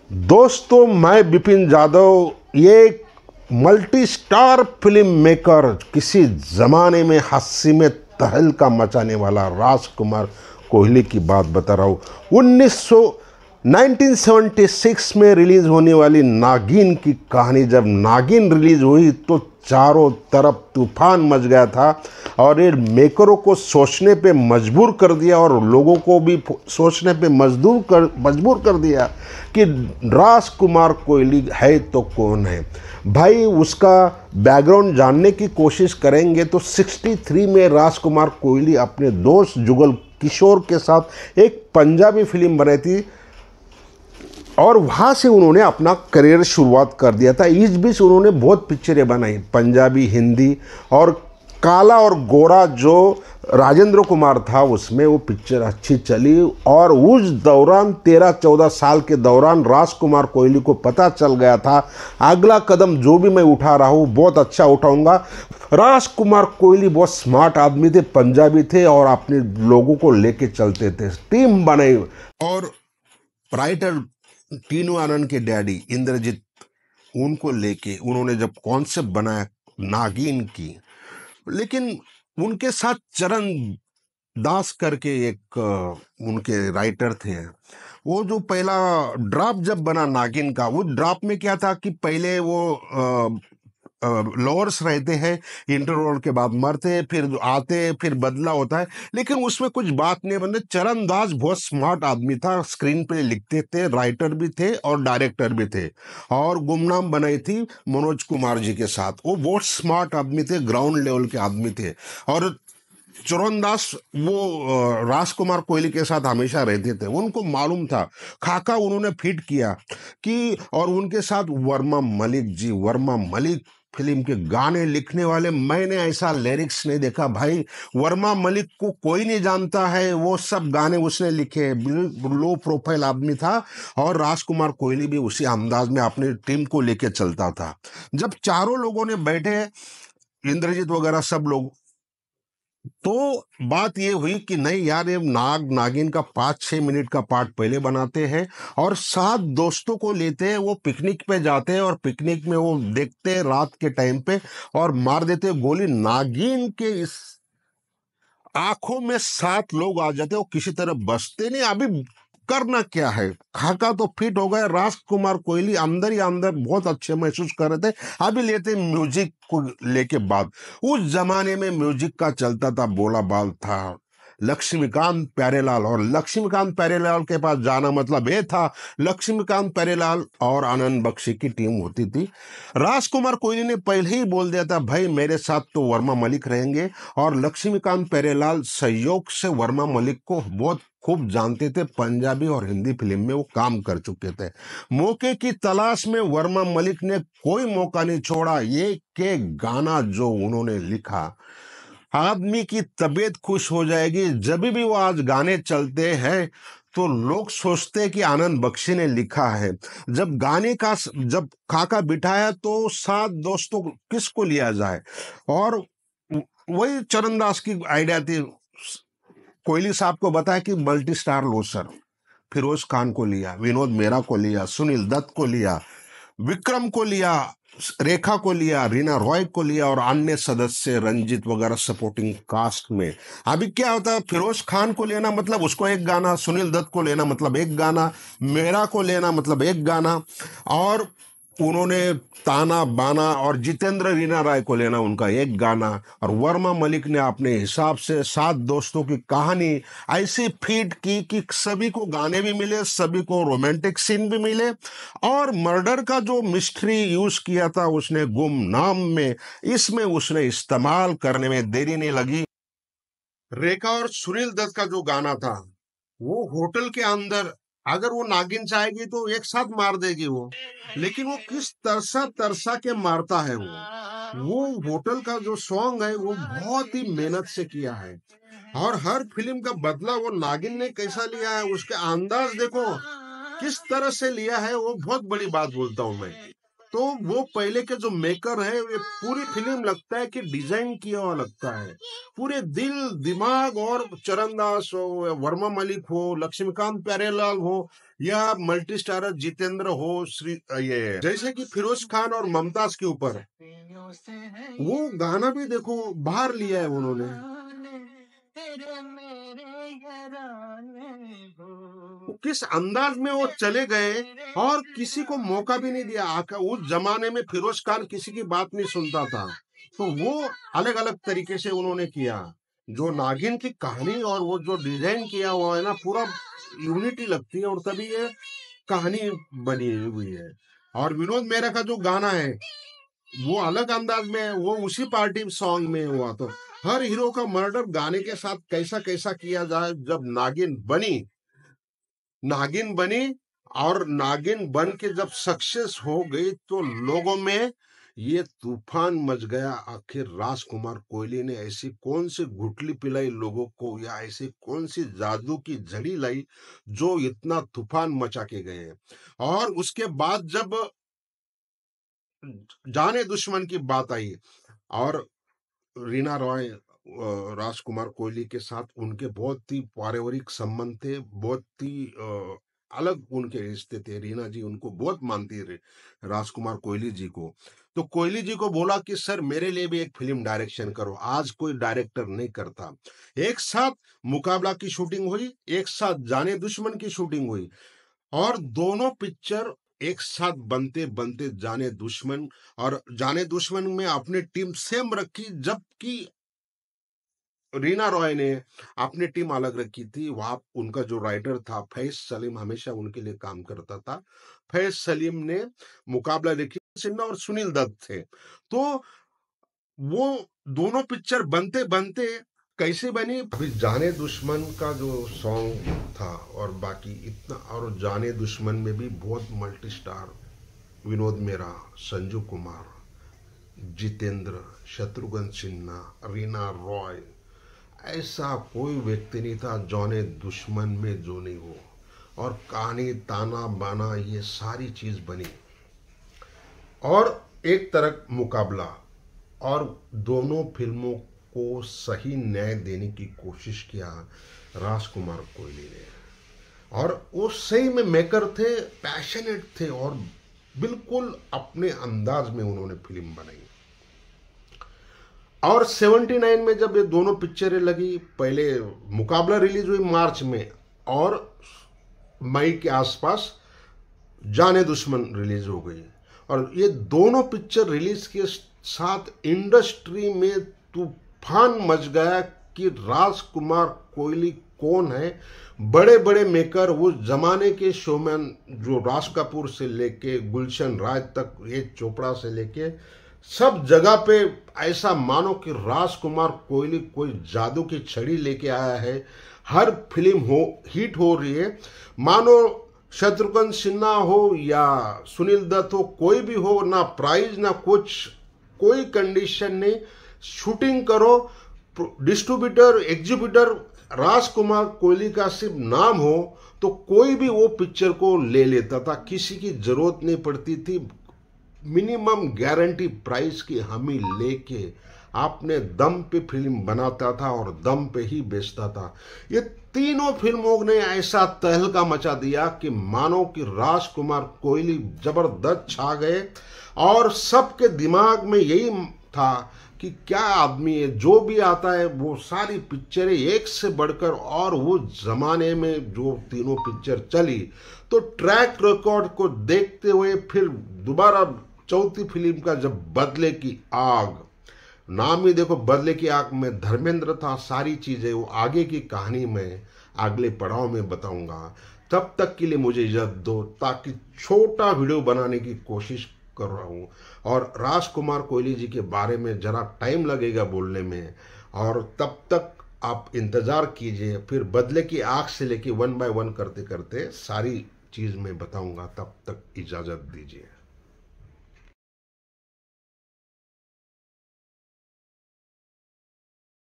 दोस्तों, मैं बिपिन जादव, ये मल्टी स्टार फिल्म मेकर, किसी ज़माने में हंसी में तहलका मचाने वाला राजकुमार कोहली की बात बता रहा हूँ। 1976 में रिलीज़ होने वाली नागिन की कहानी, जब नागिन रिलीज़ हुई तो चारों तरफ तूफान मच गया था और ये मेकरों को सोचने पे मजबूर कर दिया और लोगों को भी सोचने पे मजबूर कर दिया कि राजकुमार कोहली है तो कौन है। भाई, उसका बैकग्राउंड जानने की कोशिश करेंगे तो 63 में राजकुमार कोहली अपने दोस्त जुगल किशोर के साथ एक पंजाबी फिल्म बनाई थी और वहाँ से उन्होंने अपना करियर शुरुआत कर दिया था। इस बीच उन्होंने बहुत पिक्चरें बनाई, पंजाबी, हिंदी, और काला और गोरा जो राजेंद्र कुमार था उसमें वो पिक्चर अच्छी चली। और उस दौरान 13-14 साल के दौरान राजकुमार कोहली को पता चल गया था अगला कदम जो भी मैं उठा रहा हूँ बहुत अच्छा उठाऊंगा। राजकुमार कोहली बहुत स्मार्ट आदमी थे, पंजाबी थे और अपने लोगों को लेके चलते थे। टीम बनाई और राइटर टीनू आनंद के डैडी इंद्रजीत, उनको लेके उन्होंने जब कॉन्सेप्ट बनाया नागिन की, लेकिन उनके साथ चरण दास करके एक उनके राइटर थे। वो जो पहला ड्राफ्ट जब बना नागिन का, वो ड्राफ्ट में क्या था कि पहले वो लॉर्ड्स रहते हैं, इंटरवल के बाद मरते हैं, फिर आते हैं, फिर बदला होता है, लेकिन उसमें कुछ बात नहीं बनते। चरण दास बहुत स्मार्ट आदमी था, स्क्रीन पे लिखते थे, राइटर भी थे और डायरेक्टर भी थे। और गुमनाम बनाई थी मनोज कुमार जी के साथ। वो बहुत स्मार्ट आदमी थे, ग्राउंड लेवल के आदमी थे। और चरणदास वो राजकुमार कोहली के साथ हमेशा रहते थे, उनको मालूम था। खाका उन्होंने फिट किया कि, और उनके साथ वर्मा मलिक जी, वर्मा मलिक फिल्म के गाने लिखने वाले, मैंने ऐसा लिरिक्स नहीं देखा भाई। वर्मा मलिक को कोई नहीं जानता है, वो सब गाने उसने लिखे। लो प्रोफाइल आदमी था और राजकुमार कोहली भी उसी अंदाज में अपनी टीम को लेके चलता था। जब चारों लोगों ने बैठे, इंद्रजीत वगैरह सब लोग, तो बात ये हुई कि नहीं यार, ये नागिन का 5-6 मिनट का पार्ट पहले बनाते हैं और 7 दोस्तों को लेते हैं, वो पिकनिक पे जाते हैं और पिकनिक में वो देखते हैं रात के टाइम पे और मार देते हैं गोली। नागिन के इस आंखों में 7 लोग आ जाते हैं, वो किसी तरह बचते नहीं। अभी करना क्या है, खाका तो फिट हो गए, राजकुमार कोहली अंदर ही अंदर बहुत अच्छे महसूस कर रहे थे। अभी लेते म्यूजिक को लेके बात। उस जमाने में म्यूजिक का चलता था, बोला बाल था लक्ष्मीकांत प्यारेलाल, और लक्ष्मीकांत प्यारेलाल के पास जाना मतलब ये था, लक्ष्मीकांत प्यारेलाल और आनंद बख्शी की टीम होती थी। राजकुमार कोहली ने पहले ही बोल दिया था, भाई मेरे साथ तो वर्मा मलिक रहेंगे। और लक्ष्मीकांत प्यारेलाल सहयोग से वर्मा मलिक को बहुत खूब जानते थे, पंजाबी और हिंदी फिल्म में वो काम कर चुके थे। मौके की तलाश में वर्मा मलिक ने कोई मौका नहीं छोड़ा। ये के गाना जो उन्होंने लिखा, आदमी की तबीयत खुश हो जाएगी। जब भी वो आज गाने चलते हैं तो लोग सोचते हैं कि आनंद बख्शी ने लिखा है। जब गाने का जब खाका बिठाया तो 7 दोस्तों किसको लिया जाए, और वही चरणदास की आइडिया थी। कोहली साहब को बताया कि मल्टी स्टार लो सर, फिरोज खान को लिया, विनोद मेहरा को लिया, सुनील दत्त को लिया, विक्रम को लिया, रेखा को लिया, रीना रॉय को लिया और अन्य सदस्य रंजीत वगैरह सपोर्टिंग कास्ट में। अभी क्या होता है, फिरोज खान को लेना मतलब उसको एक गाना, सुनील दत्त को लेना मतलब एक गाना, मेरा को लेना मतलब एक गाना, और उन्होंने ताना बाना और जितेंद्र रीना राय को लेना उनका एक गाना। और वर्मा मलिक ने अपने हिसाब से 7 दोस्तों की कहानी ऐसी फीड की कि सभी को गाने भी मिले, सभी को रोमांटिक सीन भी मिले। और मर्डर का जो मिस्ट्री यूज किया था उसने गुमनाम में, इसमें उसने इस्तेमाल करने में देरी नहीं लगी। रेखा और सुनील दत्त का जो गाना था, वो होटल के अंदर अगर वो नागिन चाहेगी तो एक साथ मार देगी वो, लेकिन वो किस तरसा तरसा के मारता है वो होटल का जो सॉन्ग है वो बहुत ही मेहनत से किया है। और हर फिल्म का बदला वो नागिन ने कैसा लिया है, उसके अंदाज देखो किस तरह से लिया है, वो बहुत बड़ी बात बोलता हूं मैं। तो वो पहले के जो मेकर है, ये पूरी फिल्म लगता है कि डिजाइन किया हुआ लगता है, पूरे दिल दिमाग। और चरणदास हो, वर्मा मलिक हो, लक्ष्मीकांत प्यारेलाल हो, या मल्टी स्टारर जितेंद्र हो, श्री ये जैसे कि फिरोज खान और मुमताज के ऊपर वो गाना भी देखो बाहर लिया है उन्होंने। किस अंदाज में वो चले गए और किसी को मौका भी नहीं दिया। उस जमाने में फिरोज खान किसी की बात नहीं सुनता था, तो वो अलग अलग तरीके से उन्होंने किया। जो नागिन की कहानी और वो जो डिजाइन किया हुआ है ना, पूरा यूनिटी लगती है, और तभी ये कहानी बनी हुई है। और विनोद मेहरा का जो गाना है वो अलग अंदाज में है, वो उसी पार्टी सॉन्ग में हुआ। तो हर हीरो का मर्डर गाने के साथ कैसा कैसा किया जाए। जब नागिन बनी और नागिन बन के जब सक्सेस हो गई, तो लोगों में ये तूफान मच गया। आखिर राजकुमार कोहली ने ऐसी कौन सी गुठली पिलाई लोगों को, या ऐसी कौन सी जादू की झड़ी लाई जो इतना तूफान मचा के गए। और उसके बाद जब जाने दुश्मन की बात आई, और रीना रॉय राजकुमार कोहली के साथ उनके बहुत ही पारिवारिक संबंध थे, बहुत ही अलग उनके रिश्ते थे। रीना जी उनको बहुत मानती रहे, राजकुमार कोहली जी को। तो कोहली जी को बोला कि सर मेरे लिए भी एक फिल्म डायरेक्शन करो, आज कोई डायरेक्टर नहीं करता। एक साथ मुकाबला की शूटिंग हुई, एक साथ जाने दुश्मन की शूटिंग हुई, और दोनों पिक्चर एक साथ बनते बनते जाने दुश्मन। और जाने दुश्मन में अपनी टीम सेम रखी, जबकि रीना रॉय ने अपनी टीम अलग रखी थी। वहां उनका जो राइटर था फैज सलीम, हमेशा उनके लिए काम करता था। फैज सलीम ने मुकाबला लिखी, सिन्हा और सुनील दत्त थे। तो वो दोनों पिक्चर बनते बनते कैसे बनी। अभी जाने दुश्मन का जो सॉन्ग था, और बाकी इतना, और जाने दुश्मन में भी बहुत मल्टी स्टार, विनोद मेहरा, संजू कुमार, जितेंद्र, शत्रुघ्न सिन्हा, रीना रॉय, ऐसा कोई व्यक्ति नहीं था जाने दुश्मन में जो नहीं हो। और कहानी ताना बाना ये सारी चीज बनी, और एक तरफ मुकाबला, और दोनों फिल्मों को सही न्याय देने की कोशिश किया राजकुमार कोहली ने। और वो सही में मेकर थे, पैशनेट थे, और बिल्कुल अपने अंदाज में उन्होंने फिल्म बनाई। और 79 में जब ये दोनों पिक्चरें लगी, पहले मुकाबला रिलीज हुई मार्च में, और मई के आसपास जाने दुश्मन रिलीज हो गई। और ये दोनों पिक्चर रिलीज के साथ इंडस्ट्री में तूफान मच गया कि राजकुमार कोहली कौन है। बड़े बड़े मेकर, उस जमाने के शोमैन, जो राज कपूर से लेके गुलशन राज तक, ये चोपड़ा से लेके सब जगह पे ऐसा मानो कि राजकुमार कोहली कोई जादू की छड़ी लेके आया है। हर फिल्म हिट हो रही है, मानो शत्रुघ्न सिन्हा हो या सुनील दत्त हो, कोई भी हो, ना प्राइज ना कुछ, कोई कंडीशन नहीं, शूटिंग करो, डिस्ट्रीब्यूटर एग्जीब्यूटर राजकुमार कोहली का सिर्फ नाम हो तो कोई भी वो पिक्चर को ले लेता था, किसी की जरूरत नहीं पड़ती थी। मिनिमम गारंटी प्राइस की हामी लेके आपने दम पे फिल्म बनाता था और दम पे ही बेचता था। ये तीनों फिल्मों ने ऐसा तहलका मचा दिया कि मानो कि राजकुमार कोहली जबरदस्त छा गए, और सबके दिमाग में यही था कि क्या आदमी है, जो भी आता है वो सारी पिक्चरें एक से बढ़कर। और वो जमाने में जो तीनों पिक्चर चली, तो ट्रैक रिकॉर्ड को देखते हुए फिर दोबारा चौथी फिल्म का जब बदले की आग, नाम ही देखो बदले की आग में धर्मेंद्र था, सारी चीजें वो आगे की कहानी में अगले पड़ाव में बताऊंगा। तब तक के लिए मुझे इजाजत दो, ताकि छोटा वीडियो बनाने की कोशिश कर रहा हूं। और राजकुमार कोहली जी के बारे में जरा टाइम लगेगा बोलने में, और तब तक आप इंतजार कीजिए। फिर बदले की आग से लेके 1 बाय 1 करते करते सारी चीज मैं बताऊंगा। तब तक इजाजत दीजिए।